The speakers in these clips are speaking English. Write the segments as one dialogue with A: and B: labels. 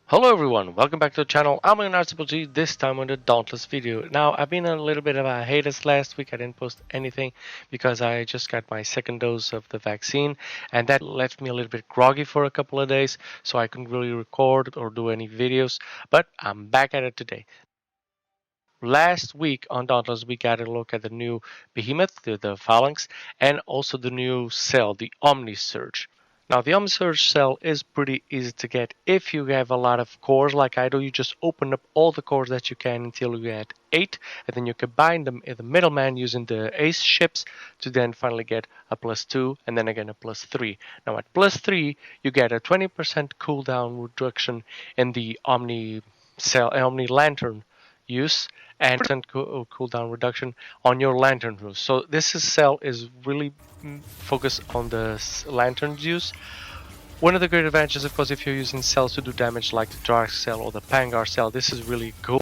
A: Hello everyone, welcome back to the channel. I'm an G, this time on the Dauntless video. Now, I've been on a little bit of a hiatus last week. I didn't post anything because I just got my second dose of the vaccine, and that left me a little bit groggy for a couple of days, so I couldn't really record or do any videos, but I'm back at it today. Last week on Dauntless, we got a look at the new behemoth, the Phaelanx, and also the new cell, the Omni Surge. Now, the Omni Surge cell is pretty easy to get if you have a lot of cores like I do. You just open up all the cores that you can until you get 8, and then you combine them in the middleman using the ace ships to then finally get a +2 and then again a +3. Now, at +3, you get a 20% cooldown reduction in the Omni cell, Omni Lantern use and cooldown reduction on your lantern use. So this cell is really focused on the lantern use. One of the great advantages, of course, if you're using cells to do damage like the Dark Cell or the Pangar Cell, this is really cool.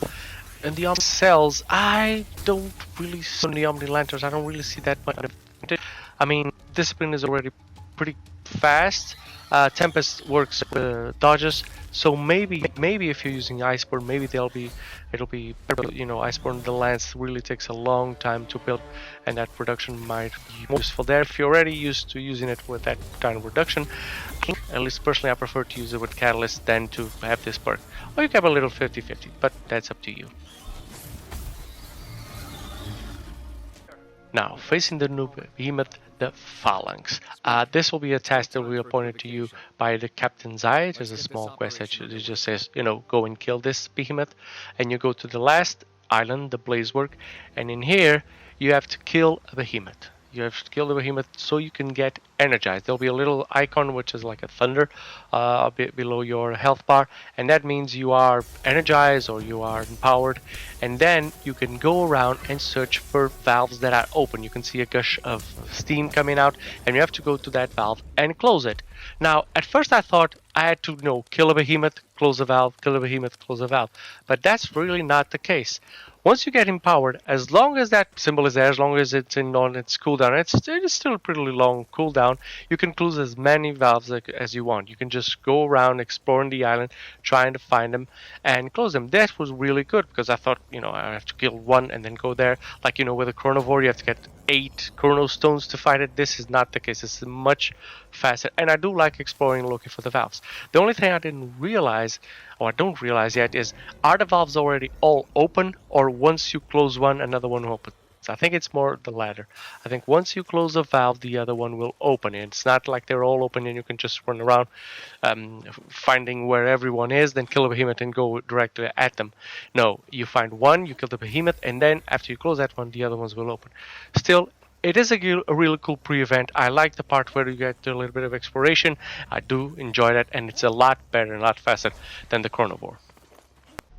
A: And the Omni cells, I don't really see the Omni Lanterns, I don't really see that much advantage. I mean, Discipline is already pretty fast. Tempest works with dodges, so maybe if you're using Iceborne, maybe it'll be Iceborne the lance really takes a long time to build, and that production might be useful there. If you're already used to using it with that kind of reduction, at least personally I prefer to use it with Catalyst than to have this perk. Or you can have a little 50-50, but that's up to you. Now, facing the new behemoth, the Phaelanx. This will be a task that will be appointed to you by the Captain's Eye. There's a small quest that just says, go and kill this behemoth. And you go to the last island, the Blazeworks, and in here, you have to kill a behemoth. You have to kill the behemoth so you can get energized. There'll be a little icon which is like a thunder a bit below your health bar, and that means you are energized or you are empowered, and then you can go around and search for valves that are open. You can see a gush of steam coming out, and you have to go to that valve and close it. Now, at first I thought I had to kill a behemoth, close a valve, kill a behemoth, close a valve, but that's really not the case. Once you get empowered, as long as that symbol is there, as long as it's on its cooldown, it is still a pretty long cooldown, you can close as many valves as you want. You can just go around exploring the island, trying to find them, and close them. That was really good, because I thought, I have to kill one and then go there. Like, with a Chronovore, you have to get 8 Chrono Stones to fight it. This is not the case. It's much faster, and I do like exploring and looking for the valves. The only thing I didn't realize, or I don't realize yet, is are the valves already all open, or once you close one, another one opens? I think it's more the latter. I think once you close a valve, the other one will open. It's not like they're all open and you can just run around finding where everyone is, then kill a behemoth and go directly at them. No, you find one, you kill the behemoth, and then after you close that one, the other ones will open. Still, it is a really cool pre-event. I like the part where you get a little bit of exploration. I do enjoy that, and it's a lot better and a lot faster than the Chronovore.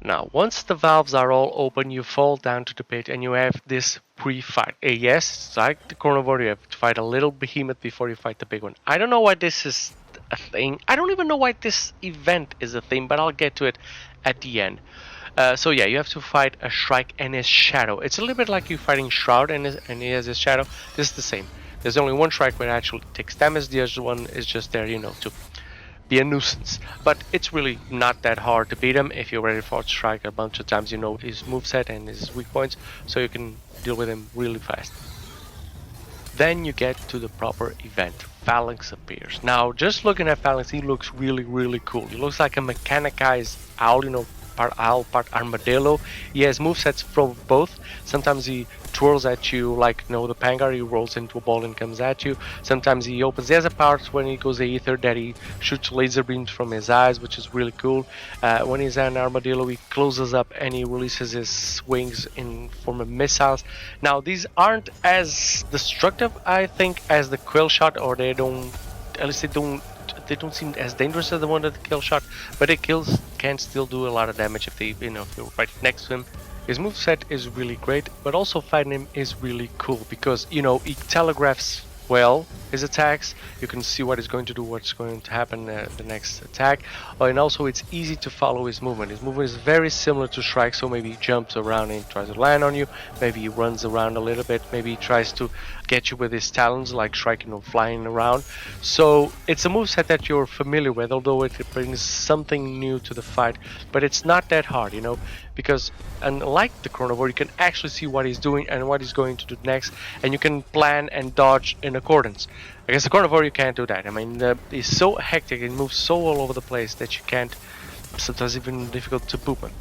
A: Now, once the valves are all open, you fall down to the pit and you have this pre-fight. Yes, it's like the Chronovore, you have to fight a little behemoth before you fight the big one. I don't know why this is a thing. I don't even know why this event is a thing, but I'll get to it at the end. So yeah, you have to fight a Shrike and his shadow. It's a little bit like you fighting Shroud and he has his shadow. This is the same. There's only one Shrike where it actually takes damage. The other one is just there, to be a nuisance. But it's really not that hard to beat him if you already fought Shrike a bunch of times. You know his moveset and his weak points, so you can deal with him really fast. Then you get to the proper event. Phaelanx appears. Now, just looking at Phaelanx, he looks really cool. He looks like a mechanized owl, part owl, part armadillo. He has movesets from both. Sometimes he twirls at you like the Pangar, he rolls into a ball and comes at you. Sometimes he opens. There's a part when he goes Aether that he shoots laser beams from his eyes, which is really cool. When he's an armadillo, he closes up and he releases his wings in form of missiles. Now, these aren't as destructive, I think, as the Quill Shot, or they don't seem as dangerous as the one that the Kill Shot, but it can still do a lot of damage if if you're right next to him. His moveset is really great, but also fighting him is really cool because he telegraphs well. his attacks. You can see what he's going to do, what's going to happen the next attack. And also it's easy to follow his movement. His movement is very similar to Shrike, so maybe he jumps around and tries to land on you. Maybe he runs around a little bit. Maybe he tries to get you with his talons like Shrike, flying around. So it's a moveset that you're familiar with, although it brings something new to the fight. But it's not that hard, because unlike the Chronivore, you can actually see what he's doing and what he's going to do next, and you can plan and dodge in accordance. Against the Chronivore, you can't do that. I mean, he's so hectic and moves so all over the place that you can't, sometimes even difficult to boop him.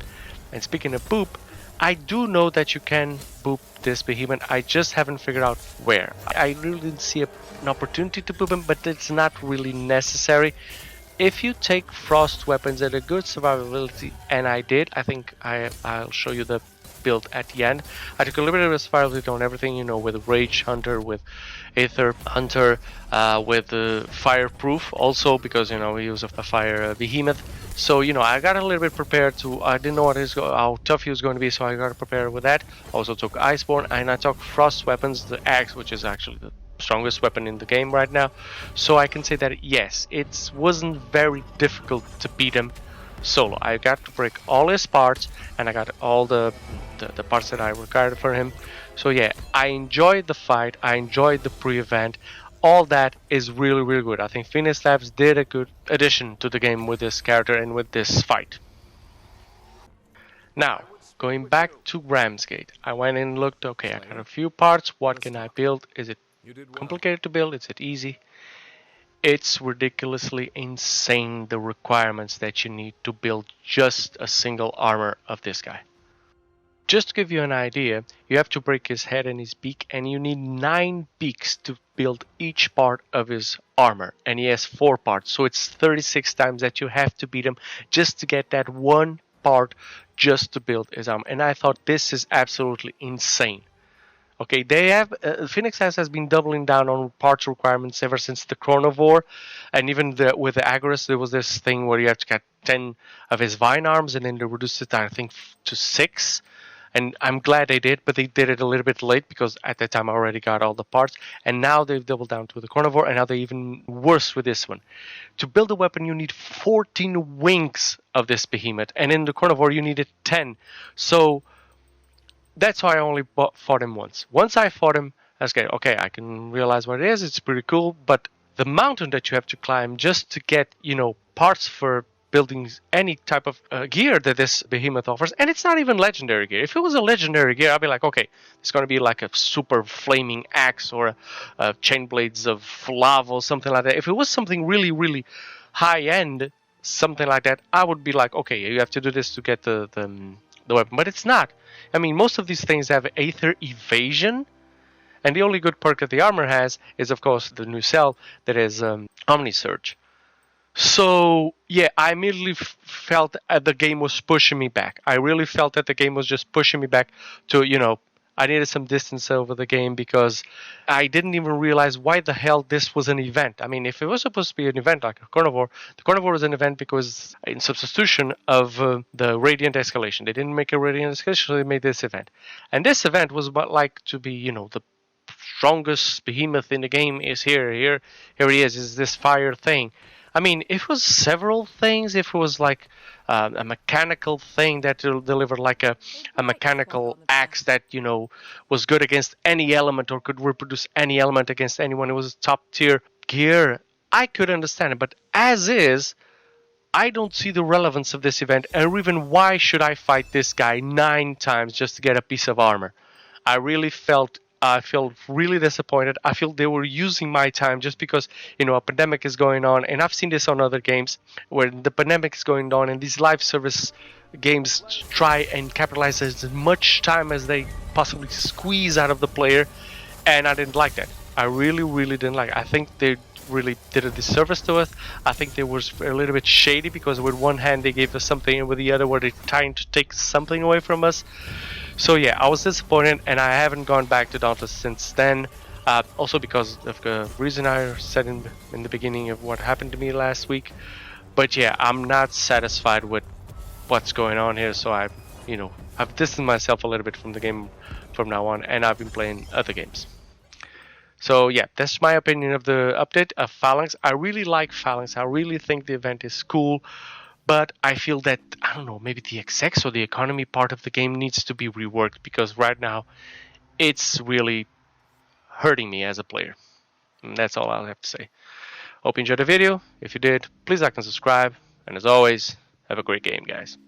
A: And speaking of boop, I do know that you can boop this behemoth. I just haven't figured out where. I really didn't see an opportunity to boop him, but it's not really necessary. If you take frost weapons at a good survivability, and I did, I think I'll show you the build at the end. I took a little bit of survivability on everything, with Rage Hunter, with Aether Hunter, with Fireproof also, because we use a fire behemoth. So I got a little bit prepared I didn't know how tough he was going to be, so I got to prepare with that. Also took Iceborne, and I took frost weapons, the axe, which is actually the strongest weapon in the game right now. So I can say that yes, it wasn't very difficult to beat him solo. I got to break all his parts, and I got all the parts that I required for him. So yeah, I enjoyed the fight. I enjoyed the pre-event. All that is really, really good. I think Phoenix Labs did a good addition to the game with this character and with this fight. Now, going back to Ramsgate, I went and looked. Okay, I got a few parts. What can I build? Is it complicated to build? Is it easy? It's ridiculously insane, the requirements that you need to build just a single armor of this guy. Just to give you an idea, you have to break his head and his beak, and you need 9 beaks to build each part of his armor, and he has 4 parts, so it's 36 times that you have to beat him just to get that one part just to build his armor. And I thought, this is absolutely insane. Okay, they have Phoenix has been doubling down on parts requirements ever since the Chronivore, and even with the Agorist, there was this thing where you have to get 10 of his vine arms, and then they reduced it, I think, to 6. And I'm glad they did, but they did it a little bit late, because at that time I already got all the parts, and now they've doubled down to the Chronivore, and now they're even worse with this one. To build a weapon, you need 14 wings of this behemoth, and in the Chronivore you needed 10. So that's why I only fought him once. Once I fought him, I was okay, I can realize what it is. It's pretty cool, but the mountain that you have to climb just to get, parts for building any type of gear that this behemoth offers, and it's not even legendary gear. If it was a legendary gear, I'd be like, okay, it's going to be like a super flaming axe or a chain blades of lava or something like that. If it was something really, really high end, something like that, I would be like, okay, you have to do this to get the weapon, but it's not. I mean, most of these things have Aether Evasion, and the only good perk that the armor has is, of course, the new cell that is Omni Surge. So yeah, I immediately felt the game was pushing me back. I really felt that the game was just pushing me back to, I needed some distance over the game, because I didn't even realize why the hell this was an event. I mean, if it was supposed to be an event like a Chronivore, the Chronivore was an event because in substitution of the Radiant Escalation. They didn't make a Radiant Escalation, so they made this event. And this event was about like to be, the strongest behemoth in the game is here he is this fire thing. I mean, if it was several things, if it was like a mechanical thing that delivered like a mechanical axe that, was good against any element or could reproduce any element against anyone, it was top tier gear, I could understand it. But as is, I don't see the relevance of this event, or even why should I fight this guy 9 times just to get a piece of armor. I felt really disappointed. I feel they were using my time just because, a pandemic is going on. And I've seen this on other games where the pandemic is going on and these live service games try and capitalize as much time as they possibly squeeze out of the player. And I didn't like that. I really, really didn't like it. I think they really did a disservice to us. I think they were a little bit shady, because with one hand they gave us something and with the other were they trying to take something away from us. So yeah, I was disappointed, and I haven't gone back to Dauntless since then. Also because of the reason I said in the beginning of what happened to me last week. But yeah, I'm not satisfied with what's going on here, so I've distanced myself a little bit from the game from now on, and I've been playing other games. So yeah, that's my opinion of the update of Phalanx. I really like Phalanx. I really think the event is cool, but I feel that, I don't know, maybe the execs or the economy part of the game needs to be reworked, because right now it's really hurting me as a player. And that's all I'll have to say. Hope you enjoyed the video. If you did, please like and subscribe. And as always, have a great game, guys.